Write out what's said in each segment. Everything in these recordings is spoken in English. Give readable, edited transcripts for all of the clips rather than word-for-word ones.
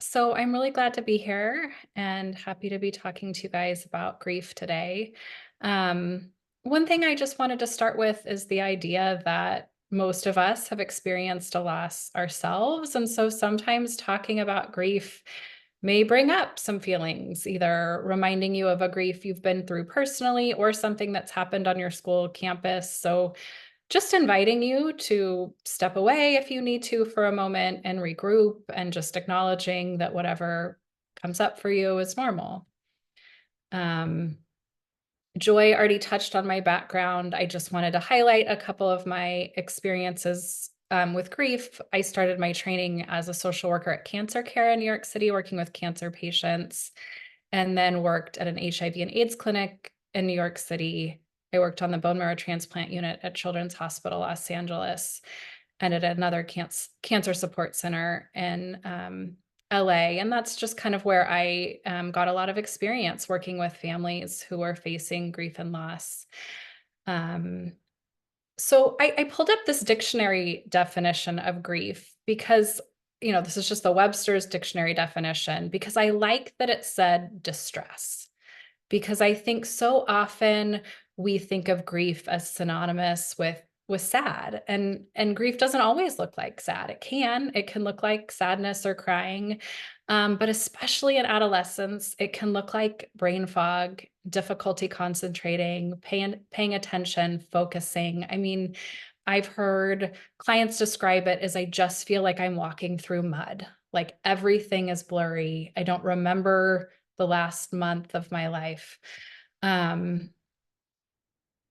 So I'm really glad to be here and happy to be talking to you guys about grief today. Um, One thing I just wanted to start with is the idea that most of us have experienced a loss ourselves. And so sometimes talking about grief may bring up some feelings, either reminding you of a grief you've been through personally or something that's happened on your school campus. So just inviting you to step away if you need to for a moment and regroup, and just acknowledging that whatever comes up for you is normal. Um, Joy already touched on my background. I just wanted to highlight a couple of my experiences with grief. I started my training as a social worker at Cancer Care in New York City, working with cancer patients, and then worked at an HIV and AIDS clinic in New York City. I worked on the bone marrow transplant unit at Children's Hospital Los Angeles, and at another cancer support center in LA. And that's just kind of where I got a lot of experience working with families who are facing grief and loss. Um, so I pulled up this dictionary definition of grief because, this is just the Webster's dictionary definition, because I like that it said distress, because I think so often we think of grief as synonymous with sad, and grief doesn't always look like sad. It can look like sadness or crying, but especially in adolescence, it can look like brain fog, difficulty concentrating, paying attention, focusing. I mean, I've heard clients describe it as, I just feel like I'm walking through mud. Like everything is blurry. I don't remember the last month of my life. Um,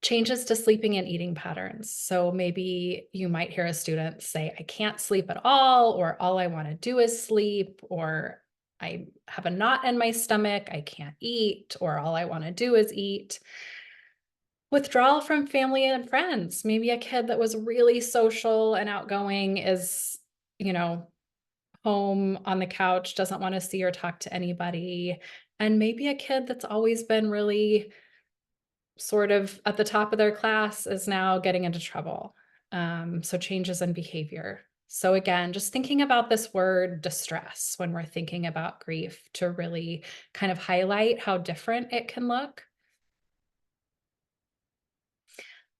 Changes to sleeping and eating patterns. So maybe you might hear a student say, I can't sleep at all I want to do is sleep, or I have a knot in my stomach, I can't eat, or all I want to do is eat. Withdrawal from family and friends. Maybe a kid that was really social and outgoing is, you know, home on the couch, doesn't want to see or talk to anybody. And maybe a kid that's always been really sort of at the top of their class is now getting into trouble. So changes in behavior. So again, just thinking about this word distress when we're thinking about grief to really kind of highlight how different it can look.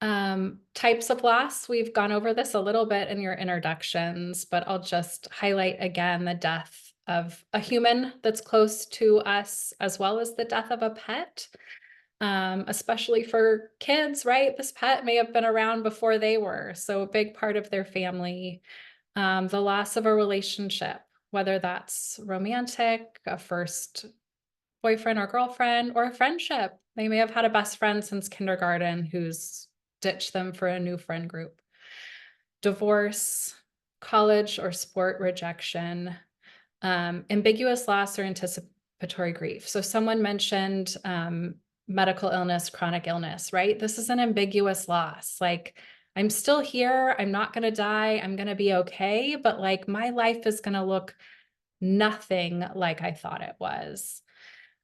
Types of loss, we've gone over this a little bit in your introductions, but I'll just highlight again the death of a human that's close to us, as well as the death of a pet. Especially for kids, right? This pet may have been around before they were, so a big part of their family. The loss of a relationship, whether that's romantic, a first boyfriend or girlfriend, or a friendship. They may have had a best friend since kindergarten who's ditched them for a new friend group. Divorce, college or sport rejection, ambiguous loss or anticipatory grief. So someone mentioned medical illness, chronic illness, right? This is an ambiguous loss. Like, I'm still here. I'm not going to die. I'm going to be okay. But like, my life is going to look nothing like I thought it was.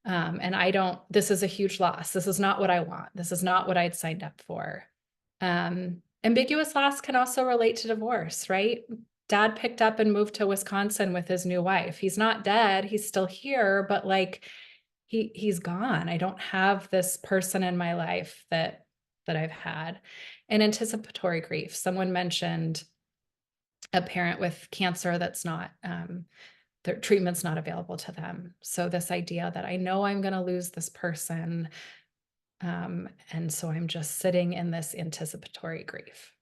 And this is a huge loss. This is not what I want. This is not what I'd signed up for. Ambiguous loss can also relate to divorce, right? Dad picked up and moved to Wisconsin with his new wife. He's not dead. He's still here, but like he's gone. I don't have this person in my life that I've had. And anticipatory grief. Someone mentioned a parent with cancer that's not their treatment's not available to them. So this idea that I know I'm going to lose this person, and so I'm just sitting in this anticipatory grief.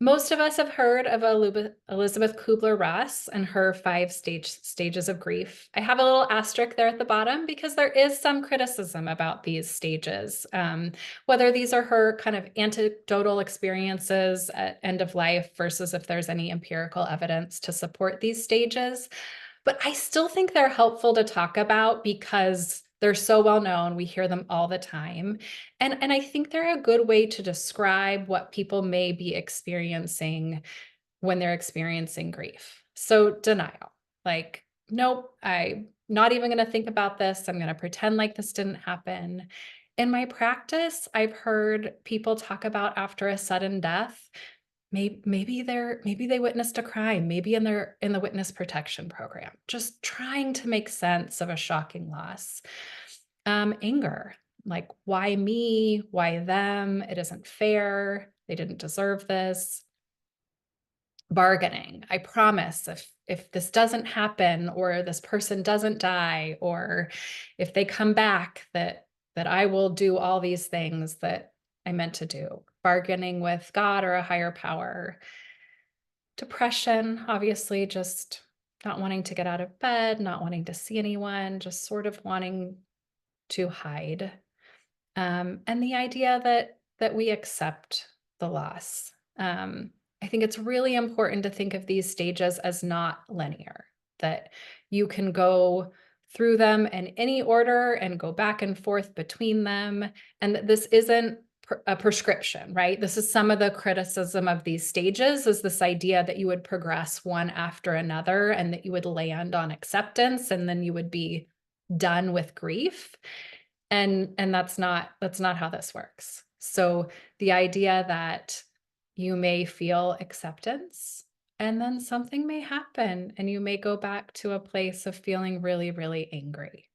Most of us have heard of Elizabeth Kubler-Ross and her 5 stages of grief. I have a little asterisk there at the bottom because there is some criticism about these stages, whether these are her kind of anecdotal experiences at end of life versus if there's any empirical evidence to support these stages. But I still think they're helpful to talk about because they're so well known. We hear them all the time. And I think they're a good way to describe what people may be experiencing when they're experiencing grief. So denial, like, nope, I'm not even going to think about this. I'm going to pretend like this didn't happen. In my practice, I've heard people talk about after a sudden death, maybe they witnessed a crime, maybe in the witness protection program, just trying to make sense of a shocking loss. Anger, like, why me? Why them? It isn't fair. They didn't deserve this. Bargaining. I promise if this doesn't happen or this person doesn't die or if they come back that I will do all these things that I meant to do. Bargaining with God or a higher power. Depression, obviously just not wanting to get out of bed, not wanting to see anyone, just sort of wanting to hide. And the idea that we accept the loss. I think it's really important to think of these stages as not linear, that you can go through them in any order and go back and forth between them, and that this isn't a prescription, right? This is some of the criticism of these stages, is this idea that you would progress one after another and that you would land on acceptance and then you would be done with grief. And that's not how this works. So the idea that you may feel acceptance and then something may happen and you may go back to a place of feeling really, really angry.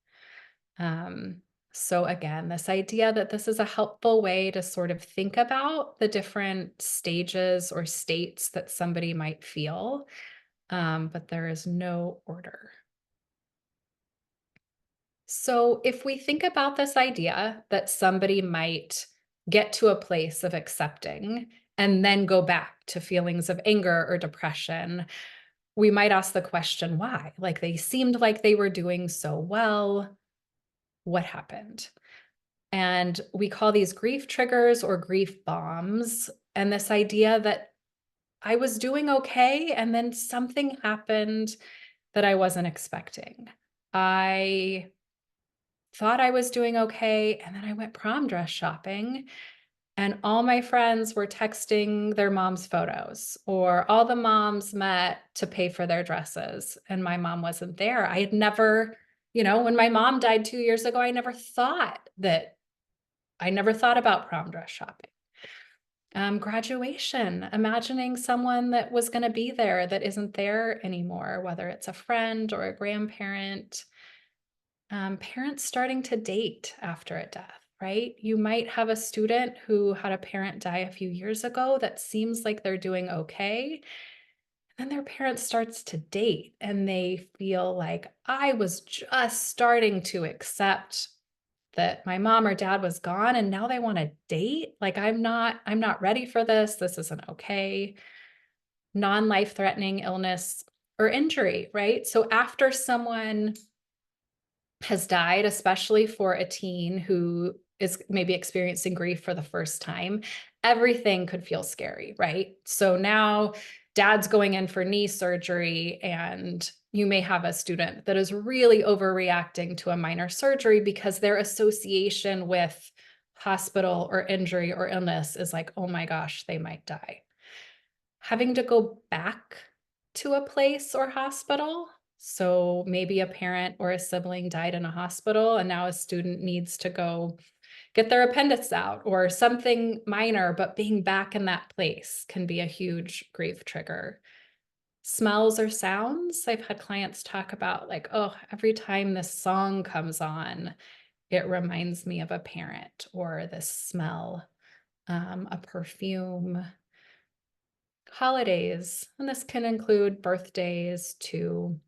So again, this idea that this is a helpful way to sort of think about the different stages or states that somebody might feel, but there is no order. So, if we think about this idea that somebody might get to a place of accepting and then go back to feelings of anger or depression, we might ask the question, why? Like they seemed like they were doing so well. What happened? And we call these grief triggers or grief bombs. And this idea that I was doing okay and then something happened that I wasn't expecting. I thought I was doing okay, and then I went prom dress shopping, and all my friends were texting their mom's photos, or all the moms met to pay for their dresses, and my mom wasn't there. I had never, when my mom died 2 years ago, I never thought about prom dress shopping. Graduation, imagining someone that was going to be there that isn't there anymore, whether it's a friend or a grandparent. Parents starting to date after a death, right? You might have a student who had a parent die a few years ago that seems like they're doing okay. And their parent starts to date and they feel like I was just starting to accept that my mom or dad was gone and now they want to date. Like I'm not ready for this. This isn't okay. Non-life threatening illness or injury, right? So after someone has died, especially for a teen who is maybe experiencing grief for the first time, everything could feel scary, right? So now dad's going in for knee surgery, and you may have a student that is really overreacting to a minor surgery because their association with hospital or injury or illness is like, oh my gosh, they might die. Having to go back to a place or hospital. So maybe a parent or a sibling died in a hospital and now a student needs to go get their appendix out or something minor, but being back in that place can be a huge grief trigger. Smells or sounds. I've had clients talk about like, oh, every time this song comes on, it reminds me of a parent or this smell, a perfume. Holidays, and this can include birthdays too.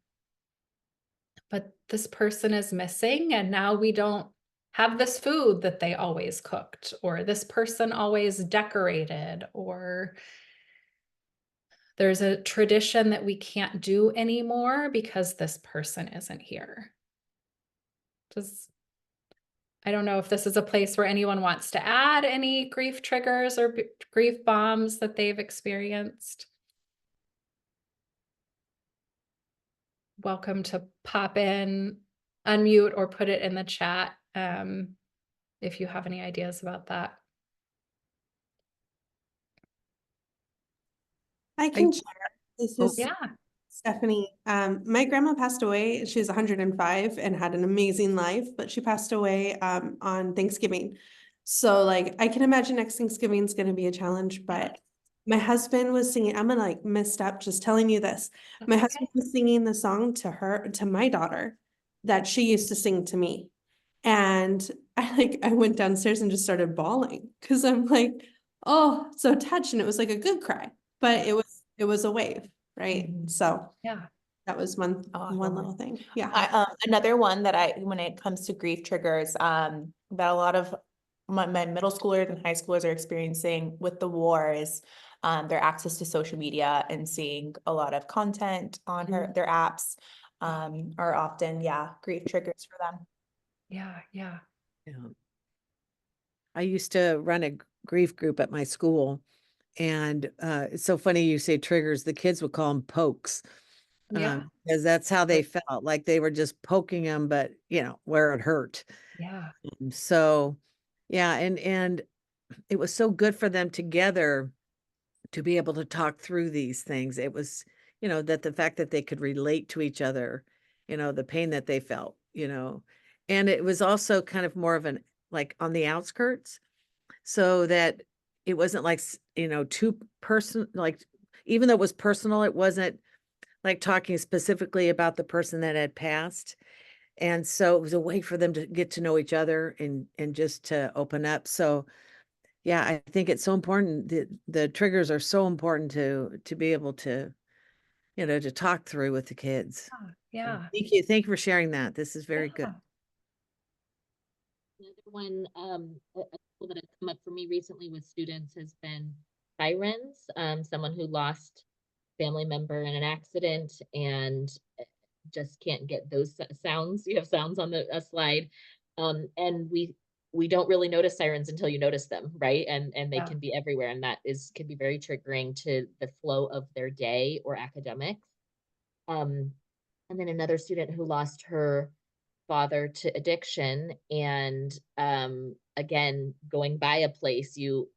But this person is missing, and now we don't have this food that they always cooked, or this person always decorated, or there's a tradition that we can't do anymore because this person isn't here. I don't know if this is a place where anyone wants to add any grief triggers or grief bombs that they've experienced. Welcome to pop in, unmute, or put it in the chat if you have any ideas about that. I can share. This is Yeah. Stephanie. My grandma passed away. She was 105 and had an amazing life, but she passed away on Thanksgiving. So like I can imagine next Thanksgiving is going to be a challenge, but My husband was singing, I'm gonna like messed up just telling you this. My That's husband okay. was singing the song to my daughter that she used to sing to me. And I went downstairs and just started bawling because I'm like, oh, so touched. And it was like a good cry, but it was a wave, right? So Yeah. that was one Awesome. little thing. Yeah. Another one that when it comes to grief triggers, that a lot of my middle schoolers and high schoolers are experiencing with the war is their access to social media and seeing a lot of content on their apps are often, grief triggers for them. Yeah. Yeah. Yeah. I used to run a grief group at my school, and it's so funny you say triggers. The kids would call them pokes, Yeah. because that's how they felt, like they were just poking them, but where it hurt. Yeah. So, yeah, and it was so good for them together to be able to talk through these things. It was, that the fact that they could relate to each other, the pain that they felt, and it was also kind of more of an like on the outskirts, so that it wasn't like, too person like, even though it was personal, it wasn't like talking specifically about the person that had passed. And so it was a way for them to get to know each other and just to open up. So yeah, I think it's so important. The triggers are so important to be able to, to talk through with the kids. So Yeah. thank you. Thank you for sharing that. This is very good. Yeah. Another one, a tool that has come up for me recently with students has been sirens. Someone who lost family member in an accident and just can't get those sounds. You have sounds on the a slide, and we don't really notice sirens until you notice them, right? And they Yeah. can be everywhere, and that is can be very triggering to the flow of their day or academics. Um, and then another student who lost her father to addiction, and again, going by a place you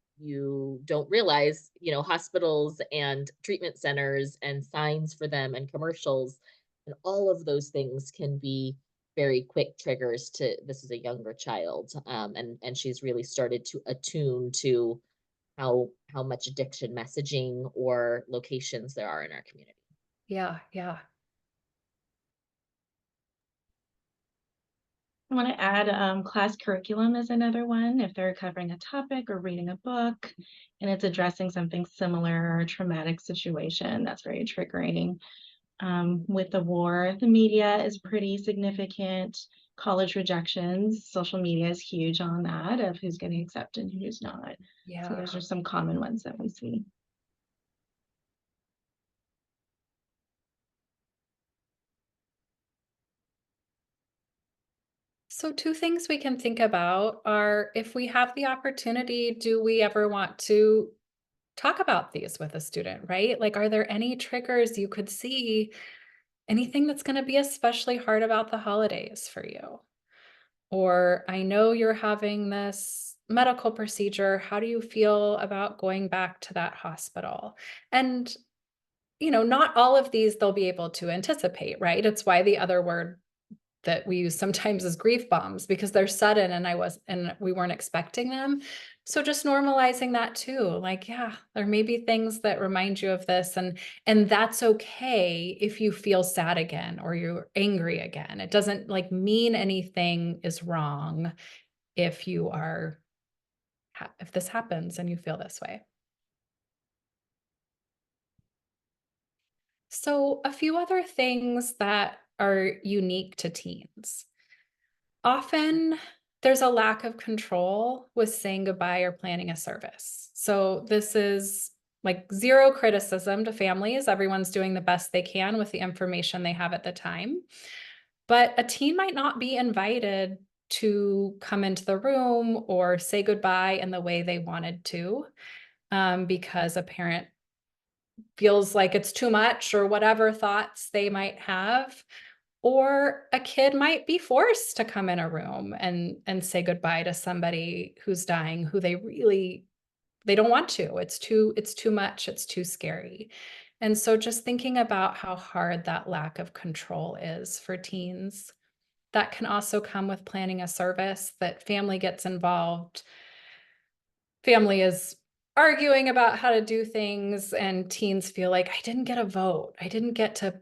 don't realize, hospitals and treatment centers and signs for them and commercials and all of those things can be very quick triggers to this is a younger child, and she's really started to attune to how much addiction messaging or locations there are in our community. Yeah. Yeah. I want to add class curriculum is another one. If they're covering a topic or reading a book and it's addressing something similar or a traumatic situation, that's very triggering. With the war, the media is pretty significant. College rejections, social media is huge on that of who's getting accepted and who's not. So Yeah. those are some common ones that we see. So two things we can think about are, if we have the opportunity, do we ever want to talk about these with a student, right? Like, are there any triggers you could see, anything that's going to be especially hard about the holidays for you? Or I know you're having this medical procedure. How do you feel about going back to that hospital? And, not all of these they'll be able to anticipate, right? It's why the other word that we use sometimes is grief bombs, because they're sudden and we weren't expecting them. So just normalizing that too. Like, yeah, there may be things that remind you of this, and that's okay if you feel sad again or you're angry again. It doesn't like mean anything is wrong if you are if this happens and you feel this way. So, a few other things that are unique to teens. Often there's a lack of control with saying goodbye or planning a service. So this is like zero criticism to families. Everyone's doing the best they can with the information they have at the time. But a teen might not be invited to come into the room or say goodbye in the way they wanted to, because a parent feels like it's too much or whatever thoughts they might have. Or a kid might be forced to come in a room and say goodbye to somebody who's dying, who they don't want to. It's too much, it's too scary. And so just thinking about how hard that lack of control is for teens. That can also come with planning a service that family gets involved. Family is arguing about how to do things, and teens feel like I didn't get a vote. I didn't get to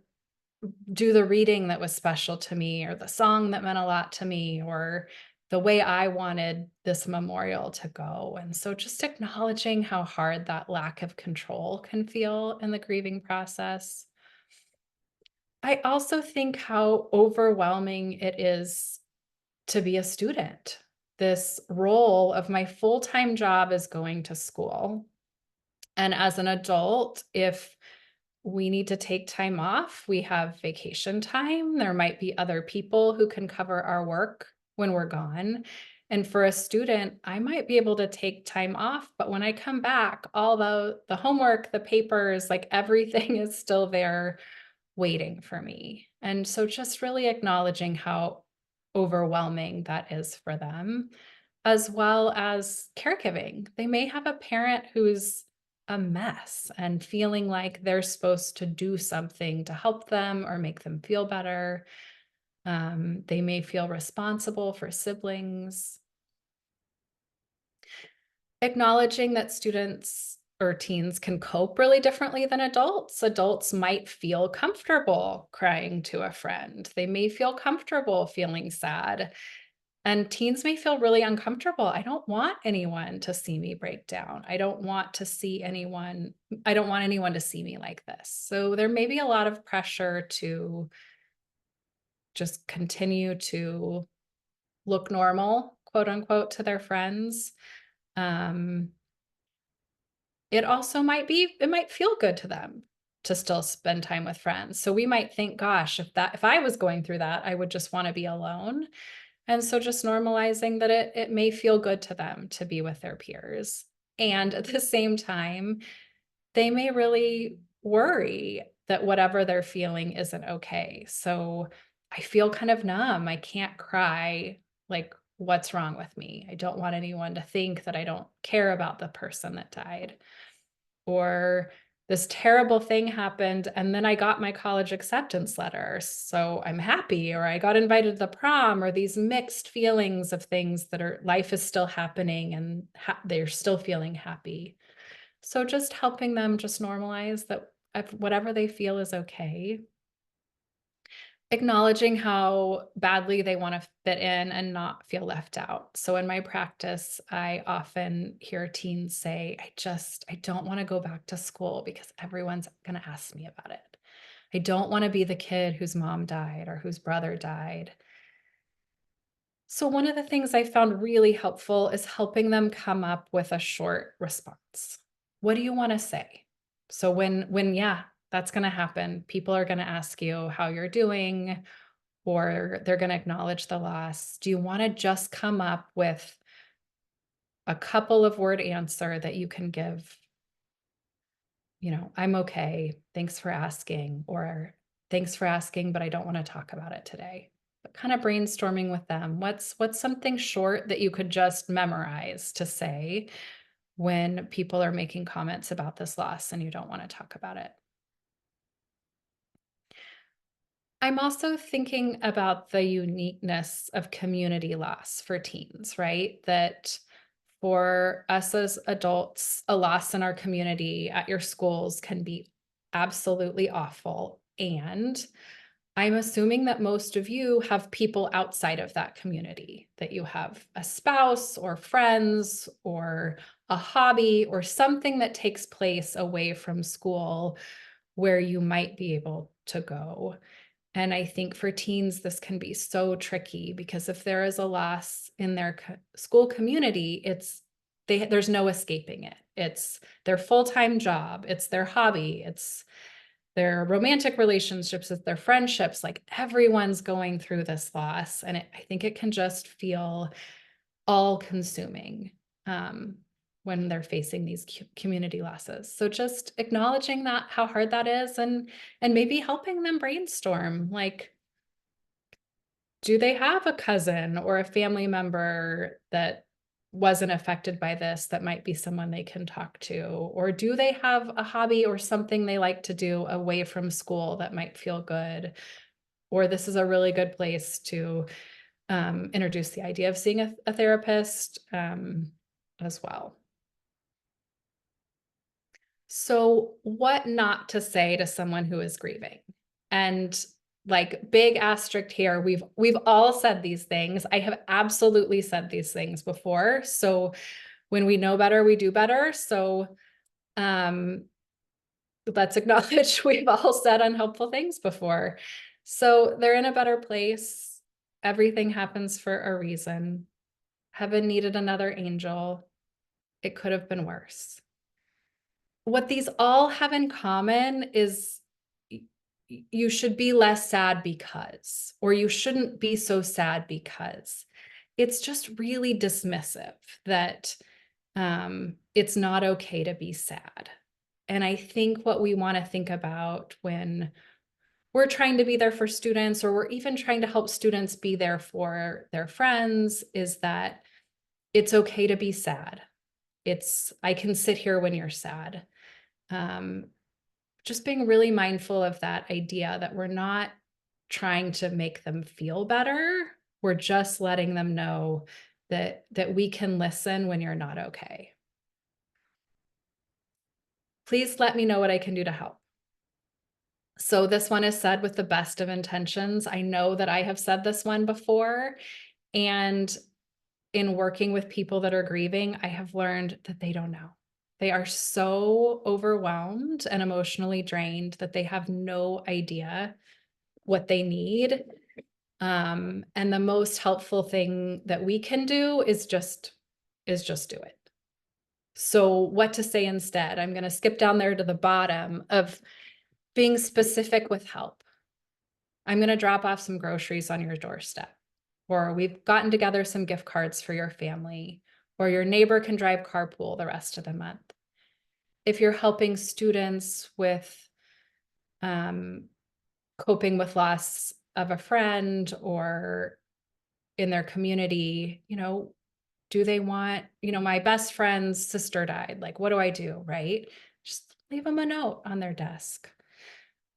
do the reading that was special to me, or the song that meant a lot to me, or the way I wanted this memorial to go. And so just acknowledging how hard that lack of control can feel in the grieving process. I also think how overwhelming it is to be a student. This role of my full-time job is going to school. And as an adult, if we need to take time off, we have vacation time. There might be other people who can cover our work when we're gone. And for a student, I might be able to take time off, but when I come back, all the homework, the papers, like everything is still there waiting for me. And so just really acknowledging how overwhelming that is for them, as well as caregiving. They may have a parent who's a mess and feeling like they're supposed to do something to help them or make them feel better. They may feel responsible for siblings. Acknowledging that students or teens can cope really differently than adults. Adults might feel comfortable crying to a friend. They may feel comfortable feeling sad. And teens may feel really uncomfortable. I don't want anyone to see me break down. I don't want anyone to see me like this. So there may be a lot of pressure to just continue to look normal, quote unquote, to their friends. Um, it also it might feel good to them to still spend time with friends. So we might think, gosh, if I was going through that, I would just want to be alone. And so just normalizing that it may feel good to them to be with their peers. And at the same time, they may really worry that whatever they're feeling isn't okay. So I feel kind of numb. I can't cry. Like, what's wrong with me? I don't want anyone to think that I don't care about the person that died. Or this terrible thing happened and then I got my college acceptance letter, so I'm happy, or I got invited to the prom, or these mixed feelings of things that are life is still happening and they're still feeling happy. So just helping them just normalize that whatever they feel is okay. Acknowledging how badly they want to fit in and not feel left out. So in my practice, I often hear teens say, I don't want to go back to school because everyone's going to ask me about it. I don't want to be the kid whose mom died or whose brother died. So one of the things I found really helpful is helping them come up with a short response. What do you want to say? So yeah, that's going to happen. People are going to ask you how you're doing, or they're going to acknowledge the loss. Do you want to just come up with a couple of word answer that you can give? I'm okay. Thanks for asking, or thanks for asking, but I don't want to talk about it today. But kind of brainstorming with them. What's something short that you could just memorize to say when people are making comments about this loss and you don't want to talk about it? I'm also thinking about the uniqueness of community loss for teens, right? That for us as adults, a loss in our community at your schools can be absolutely awful. And I'm assuming that most of you have people outside of that community, that you have a spouse or friends or a hobby or something that takes place away from school where you might be able to go. And I think for teens, this can be so tricky because if there is a loss in their school community, there's no escaping it. It's their full-time job, it's their hobby, it's their romantic relationships, it's their friendships. Like everyone's going through this loss, and I think it can just feel all-consuming when they're facing these community losses. So just acknowledging that, how hard that is, and maybe helping them brainstorm, like, do they have a cousin or a family member that wasn't affected by this that might be someone they can talk to? Or do they have a hobby or something they like to do away from school that might feel good? Or this is a really good place to introduce the idea of seeing a therapist as well. So, what not to say to someone who is grieving? And like big asterisk here, we've all said these things. I have absolutely said these things before. So, when we know better, we do better. So, um let's acknowledge we've all said unhelpful things before. So, they're in a better place. Everything happens for a reason. Heaven needed another angel. It could have been worse. What these all have in common is you should be less sad because, or you shouldn't be so sad because. It's just really dismissive that it's not okay to be sad. And I think what we want to think about when we're trying to be there for students, or we're even trying to help students be there for their friends, is that it's okay to be sad. I can sit here when you're sad. Um, just being really mindful of that idea that we're not trying to make them feel better. We're just letting them know that we can listen when you're not okay. Please let me know what I can do to help. So this one is said with the best of intentions. I know that I have said this one before, and in working with people that are grieving, I have learned that they don't know. They are so overwhelmed and emotionally drained that they have no idea what they need. And the most helpful thing that we can do is just do it. So what to say instead? I'm going to skip down there to the bottom of being specific with help. I'm going to drop off some groceries on your doorstep, or we've gotten together some gift cards for your family, or your neighbor can drive carpool the rest of the month. If you're helping students with coping with loss of a friend or in their community, do they want, my best friend's sister died. Like, what do I do? Right? Just leave them a note on their desk.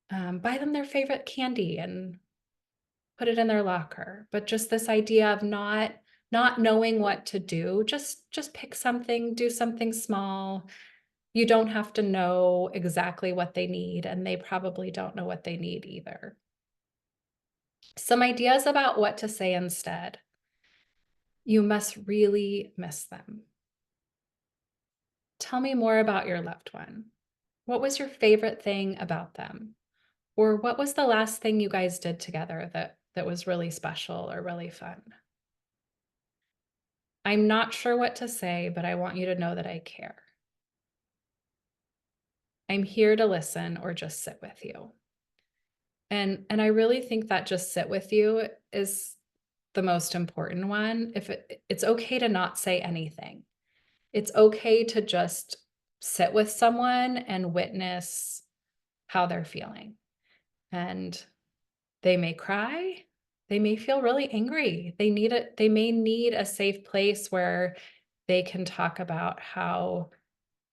Buy them their favorite candy and put it in their locker. But just this idea of not knowing what to do, just pick something, do something small. You don't have to know exactly what they need, and they probably don't know what they need either. Some ideas about what to say instead. You must really miss them. Tell me more about your loved one. What was your favorite thing about them? Or what was the last thing you guys did together that was really special or really fun? I'm not sure what to say, but I want you to know that I care. I'm here to listen or just sit with you. And I really think that just sit with you is the most important one. It's okay to not say anything. It's okay to just sit with someone and witness how they're feeling. And they may cry, they may feel really angry. They may need a safe place where they can talk about how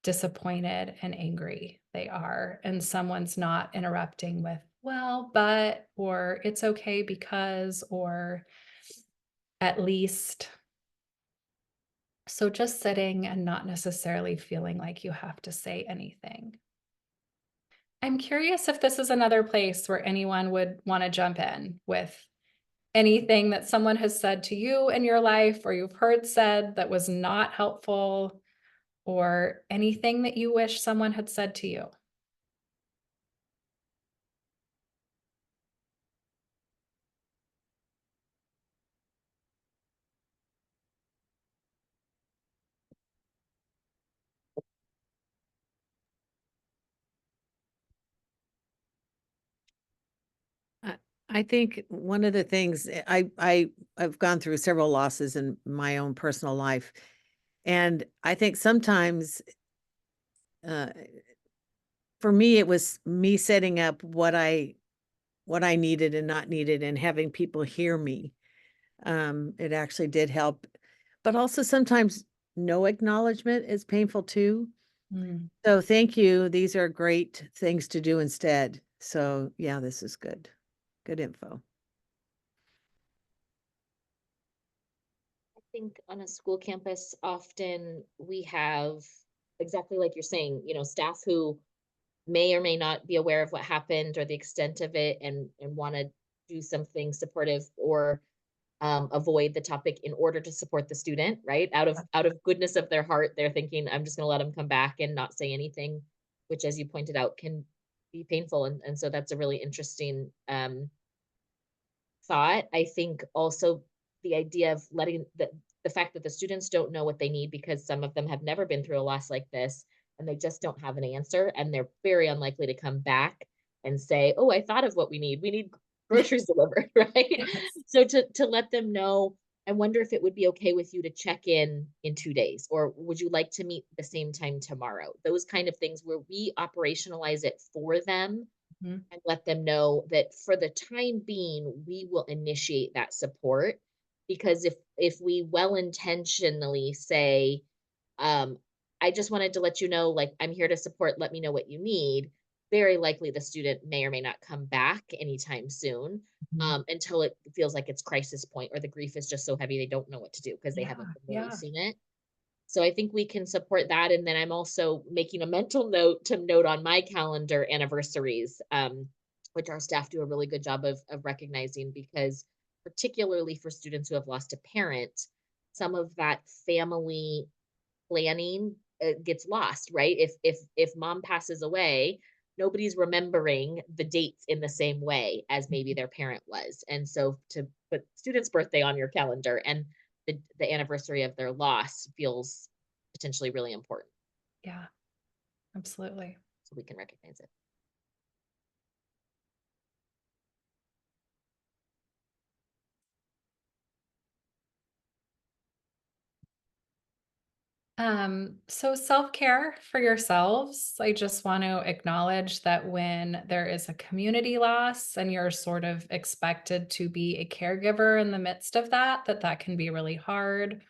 disappointed and angry they are, and someone's not interrupting with, well, but, or it's okay because, or at least. So just sitting and not necessarily feeling like you have to say anything. I'm curious if this is another place where anyone would want to jump in with anything that someone has said to you in your life, or you've heard said that was not helpful, or anything that you wish someone had said to you. I think one of the things I've gone through several losses in my own personal life, and I think sometimes uh, for me it was me setting up what I needed and not needed, and having people hear me. It actually did help, but also sometimes no acknowledgement is painful too. Mm. So thank you. These are great things to do instead. So yeah, this is good. Good info. I think on a school campus, often we have exactly like you're saying, staff who may or may not be aware of what happened or the extent of it, and want to do something supportive or avoid the topic in order to support the student, right? Out of goodness of their heart, they're thinking, I'm just going to let them come back and not say anything, which, as you pointed out, can be painful. And so that's a really interesting thought. I think also the idea of letting the fact that the students don't know what they need because some of them have never been through a loss like this, and they just don't have an answer, and they're very unlikely to come back and say, oh, I thought of what we need groceries delivered, right? Yes. So to let them know, I wonder if it would be okay with you to check in 2 days, or would you like to meet the same time tomorrow? Those kind of things where we operationalize it for them Mhm. and let them know that for the time being, we will initiate that support. Because if we well intentionally say, um, I just wanted to let you know, like, I'm here to support, let me know what you need, very likely the student may or may not come back anytime soon, Mhm. until it feels like it's crisis point or the grief is just so heavy they don't know what to do because they Yeah, haven't been yeah. releasing it. So I think we can support that. And then I'm also making a mental note to note on my calendar anniversaries, which our staff do a really good job of recognizing, because particularly for students who have lost a parent, some of that family planning gets lost, right? If mom passes away, nobody's remembering the dates in the same way as maybe their parent was. And so to put student's birthday on your calendar and the anniversary of their loss feels potentially really important, Yeah, absolutely. so we can recognize it. So self-care for yourselves, I just want to acknowledge that when there is a community loss and you're sort of expected to be a caregiver in the midst of that, that can be really hard.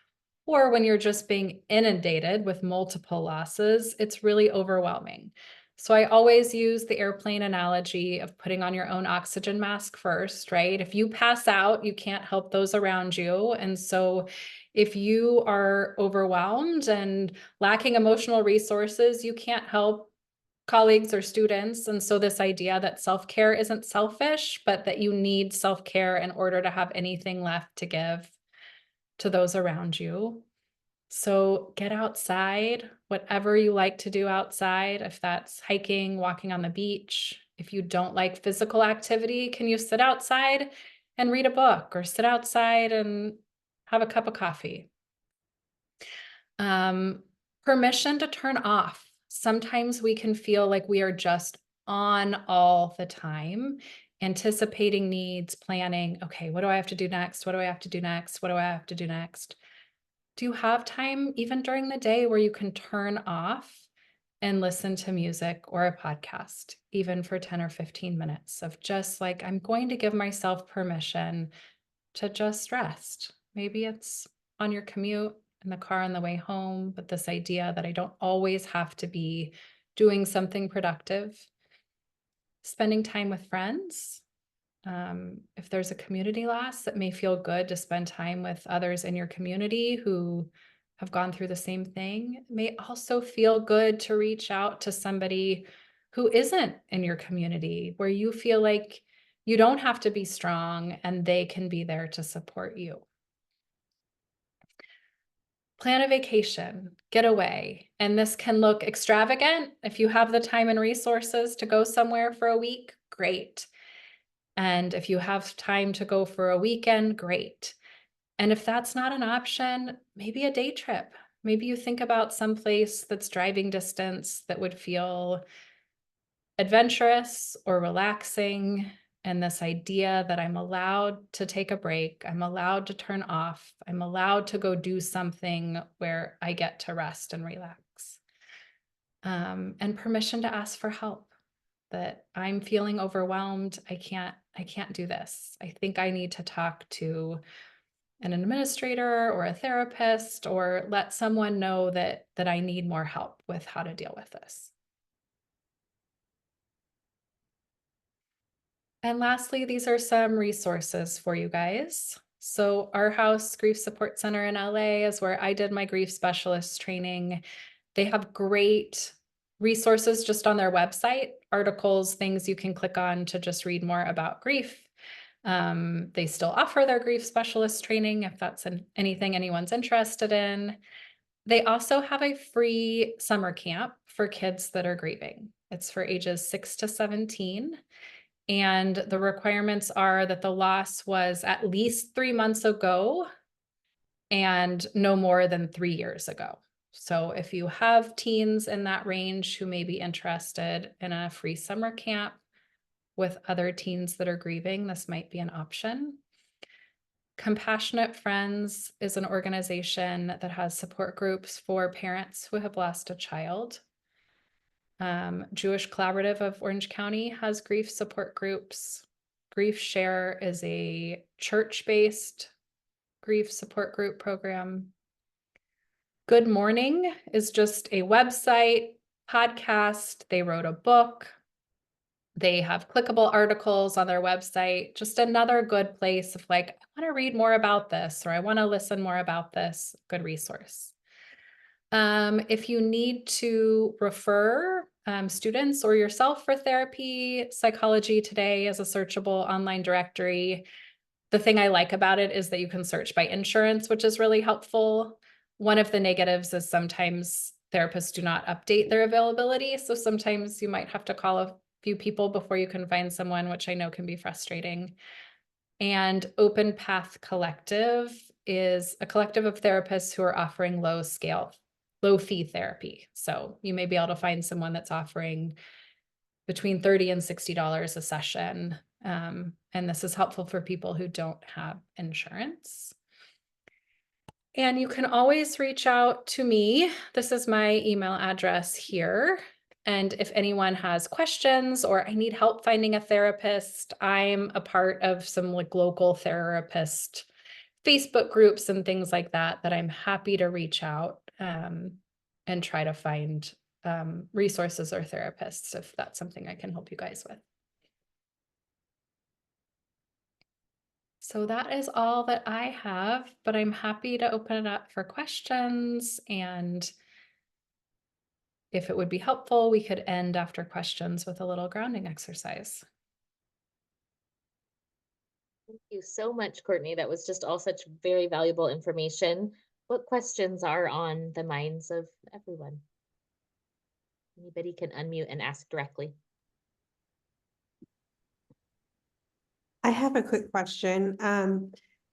Or when you're just being inundated with multiple losses, it's really overwhelming. So I always use the airplane analogy of putting on your own oxygen mask first, right? If you pass out, you can't help those around you. And so if you are overwhelmed and lacking emotional resources, you can't help colleagues or students. And so this idea that self-care isn't selfish, but that you need self-care in order to have anything left to give to those around you. So get outside, whatever you like to do outside, if that's hiking, walking on the beach. If you don't like physical activity, can you sit outside and read a book or sit outside and have a cup of coffee? Um, Permission to turn off. Sometimes we can feel like we are just on all the time, anticipating needs, planning. Okay, what do I have to do next? What do I have to do next? What do I have to do next? Do you have time, even during the day, where you can turn off and listen to music or a podcast, even for 10 or 15 minutes of just like, I'm going to give myself permission to just rest? Maybe it's on your commute in the car on the way home, but this idea that I don't always have to be doing something productive, spending time with friends. If there's a community loss, that may feel good to spend time with others in your community who have gone through the same thing. It may also feel good to reach out to somebody who isn't in your community, where you feel like you don't have to be strong and they can be there to support you. Plan a vacation, get away. And this can look extravagant. If you have the time and resources to go somewhere for a week, great. And if you have time to go for a weekend, great. And if that's not an option, maybe a day trip. Maybe you think about some place that's driving distance that would feel adventurous or relaxing. And this idea that I'm allowed to take a break, I'm allowed to turn off, I'm allowed to go do something where I get to rest and relax. And permission to ask for help, that I'm feeling overwhelmed. I can't do this. I think I need to talk to an administrator or a therapist, or let someone know that I need more help with how to deal with this. And lastly, these are some resources for you guys. So Our House Grief Support Center in LA is where I did my grief specialist training. They have great resources just on their website, articles, things you can click on to just read more about grief. They still offer their grief specialist training if that's anything anyone's interested in. They also have a free summer camp for kids that are grieving. It's for ages 6 to 17. And the requirements are that the loss was at least 3 months ago and no more than 3 years ago. So if you have teens in that range who may be interested in a free summer camp with other teens that are grieving, this might be an option. Compassionate Friends is an organization that has support groups for parents who have lost a child. Jewish Collaborative of Orange County has grief support groups. Grief Share is a church-based grief support group program. Good Morning is just a website, podcast. They wrote a book. They have clickable articles on their website. Just another good place of like, I want to read more about this, or I want to listen more about this. Good resource. If you need to refer students or yourself for therapy, Psychology Today is a searchable online directory. The thing I like about it is that you can search by insurance, which is really helpful. One of the negatives is sometimes therapists do not update their availability. So sometimes you might have to call a few people before you can find someone, which I know can be frustrating. And Open Path Collective is a collective of therapists who are offering low fee therapy. So you may be able to find someone that's offering between $30 and $60 a session. And this is helpful for people who don't have insurance. And you can always reach out to me. This is my email address here. And if anyone has questions or I need help finding a therapist, I'm a part of some like local therapist Facebook groups and things like that, that I'm happy to reach out and try to find resources or therapists if that's something I can help you guys with. So that is all that I have, but I'm happy to open it up for questions. And if it would be helpful, we could end after questions with a little grounding exercise. Thank you so much, Courtney. That was just all such very valuable information. What questions are on the minds of everyone? Anybody can unmute and ask directly. I have a quick question.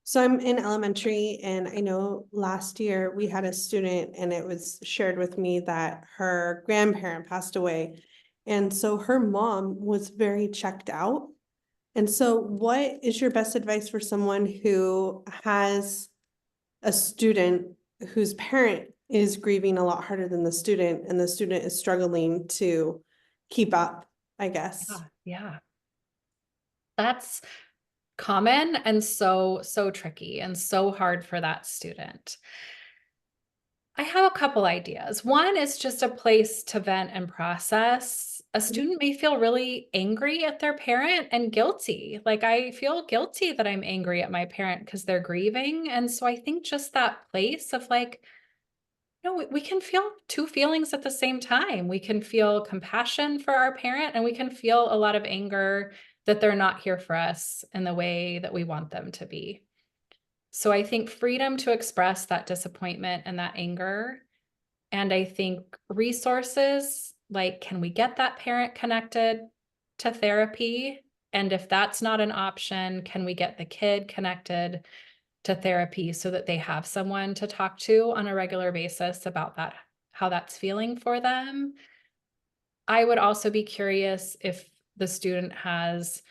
So I'm in elementary and I know last year we had a student and it was shared with me that her grandparent passed away. And so her mom was very checked out. And so what is your best advice for someone who has a student whose parent is grieving a lot harder than the student and the student is struggling to keep up, I guess? Yeah. That's common and so tricky and so hard for that student. I have a couple ideas. One is just a place to vent and process. A student may feel really angry at their parent and guilty. Like, I feel guilty that I'm angry at my parent because they're grieving. And so I think just that place of like, no, we can feel two feelings at the same time. We can feel compassion for our parent and we can feel a lot of anger that they're not here for us in the way that we want them to be. So I think freedom to express that disappointment and that anger. And I think resources like, can we get that parent connected to therapy? And if that's not an option, can we get the kid connected to therapy so that they have someone to talk to on a regular basis about that, how that's feeling for them? I would also be curious if the student has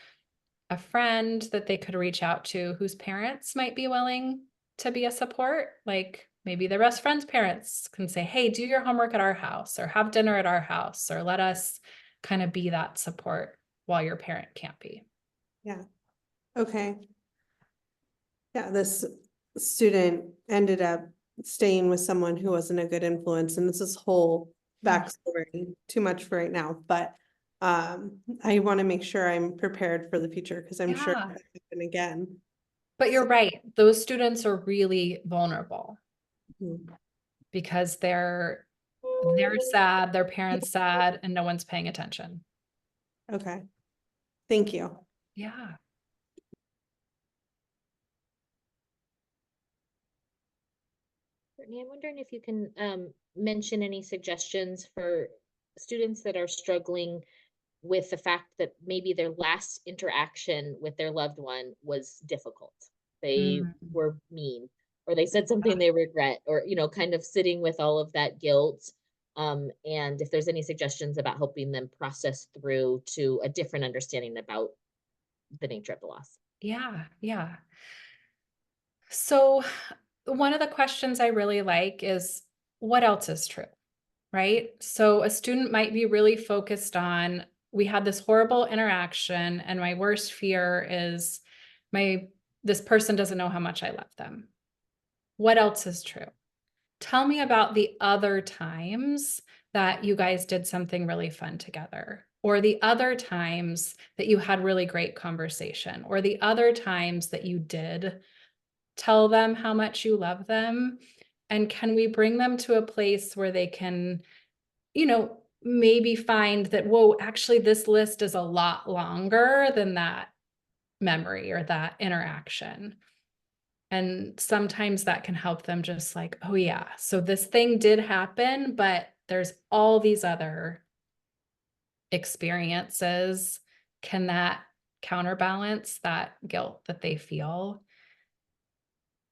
a friend that they could reach out to whose parents might be willing to be a support. Like maybe their best friend's parents can say, hey, do your homework at our house or have dinner at our house, or let us kind of be that support while your parent can't be. Yeah. Okay. Yeah, this student ended up staying with someone who wasn't a good influence, and this is whole backstory, too much for right now, but I want to make sure I'm prepared for the future because I'm sure Yeah. it'll happen again. But you're right. Those students are really vulnerable Mhm. because they're they're sad, their parents sad, and no one's paying attention. Okay. Thank you. Yeah. Courtney, I'm wondering if you can mention any suggestions for students that are struggling with the fact that maybe their last interaction with their loved one was difficult. They Mm. were mean, or they said something they regret, or, you know, kind of sitting with all of that guilt. And if there's any suggestions about helping them process through to a different understanding about the nature of the loss. Yeah, yeah. So one of the questions I really like is, what else is true? Right? So a student might be really focused on, we had this horrible interaction and my worst fear is this person doesn't know how much I love them. What else is true? Tell me about the other times that you guys did something really fun together, or the other times that you had really great conversation, or the other times that you did tell them how much you love them. And can we bring them to a place where they can, maybe find that, whoa, actually, this list is a lot longer than that memory or that interaction. And sometimes that can help them just like, oh, yeah, so this thing did happen, but there's all these other experiences. Can that counterbalance that guilt that they feel?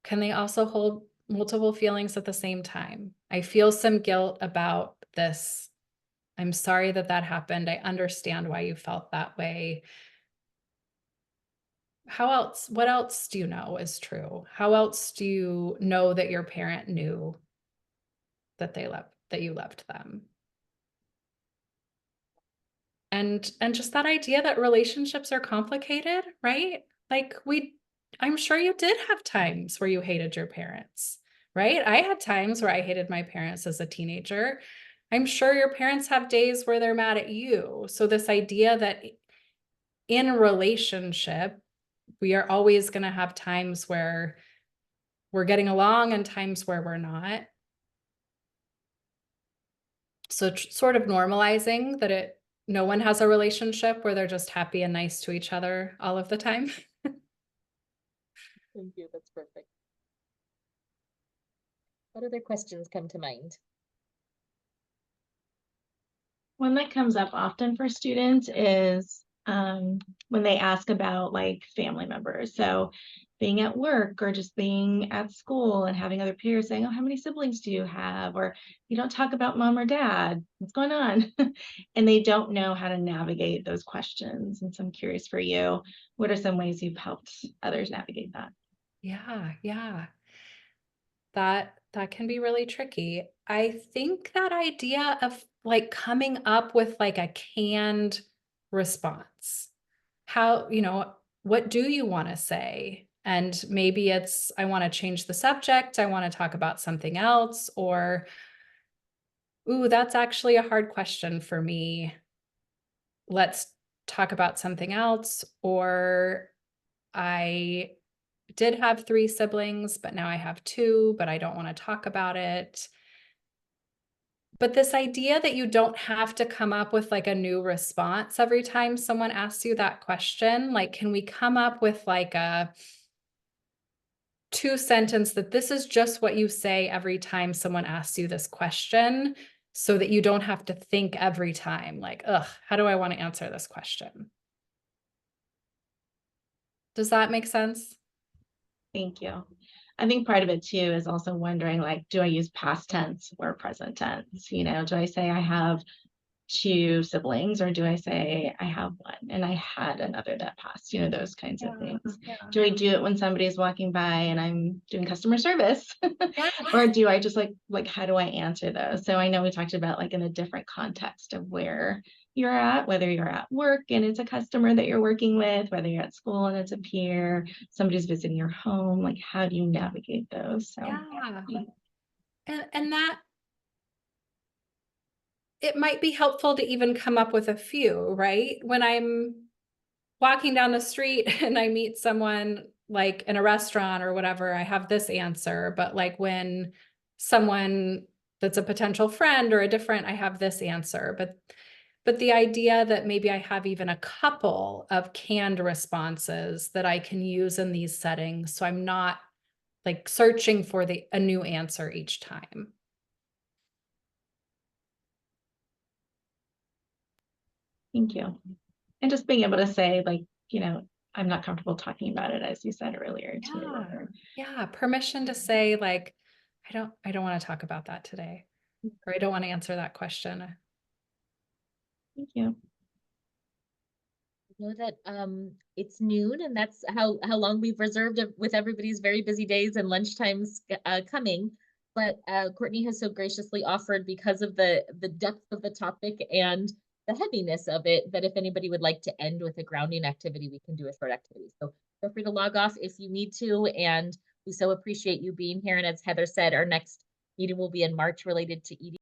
Can they also hold multiple feelings at the same time? I feel some guilt about this. I'm sorry that that happened. I understand why you felt that way. What else do you know is true? How else do you know that your parent knew that you loved them? And just that idea that relationships are complicated, right? Like I'm sure you did have times where you hated your parents, right? I had times where I hated my parents as a teenager. I'm sure your parents have days where they're mad at you. So this idea that in a relationship, we are always going to have times where we're getting along and times where we're not. So sort of normalizing that no one has a relationship where they're just happy and nice to each other all of the time. Thank you. That's perfect. What other questions come to mind? One that comes up often for students is when they ask about like family members. So being at work or just being at school and having other peers saying, oh, how many siblings do you have? Or you don't talk about mom or dad. What's going on? And they don't know how to navigate those questions. And so I'm curious for you, what are some ways you've helped others navigate that? Yeah. That can be really tricky. I think that idea of like coming up with like a canned response. How, what do you want to say? And maybe it's, I want to change the subject. I want to talk about something else, or, ooh, that's actually a hard question for me. Let's talk about something else. Or I did have 3 siblings, but now I have 2, but I don't want to talk about it. But this idea that you don't have to come up with like a new response every time someone asks you that question, like, can we come up with like a 2-sentence that this is just what you say every time someone asks you this question, so that you don't have to think every time like, ugh, how do I want to answer this question? Does that make sense? Thank you. I think part of it too is also wondering, like, do I use past tense or present tense? Do I say I have 2 siblings, or do I say I have 1 and I had another that passed, those kinds of things. Do I do it when somebody's walking by and I'm doing customer service? Yeah. Or do I just like how do I answer those? So I know we talked about like in a different context of where you're at, whether you're at work and it's a customer that you're working with, whether you're at school and it's a peer, somebody's visiting your home, like how do you navigate those? So Yeah. And that it might be helpful to even come up with a few, right? When I'm walking down the street and I meet someone like in a restaurant or whatever, I have this answer. But like when someone that's a potential friend or a different, I have this answer. But the idea that maybe I have even a couple of canned responses that I can use in these settings, so I'm not like searching for a new answer each time. Thank you. And just being able to say, like, you know, I'm not comfortable talking about it, as you said earlier too. or- Yeah, permission to say like, I don't want to talk about that today, or I don't want to answer that question. Thank you. Know that it's noon, and that's how long we've reserved with everybody's very busy days and lunchtimes coming. But Courtney has so graciously offered, because of the depth of the topic and the heaviness of it, that if anybody would like to end with a grounding activity, we can do a short activity. So feel free to log off if you need to, and we so appreciate you being here. And as Heather said, our next meeting will be in March related to ED.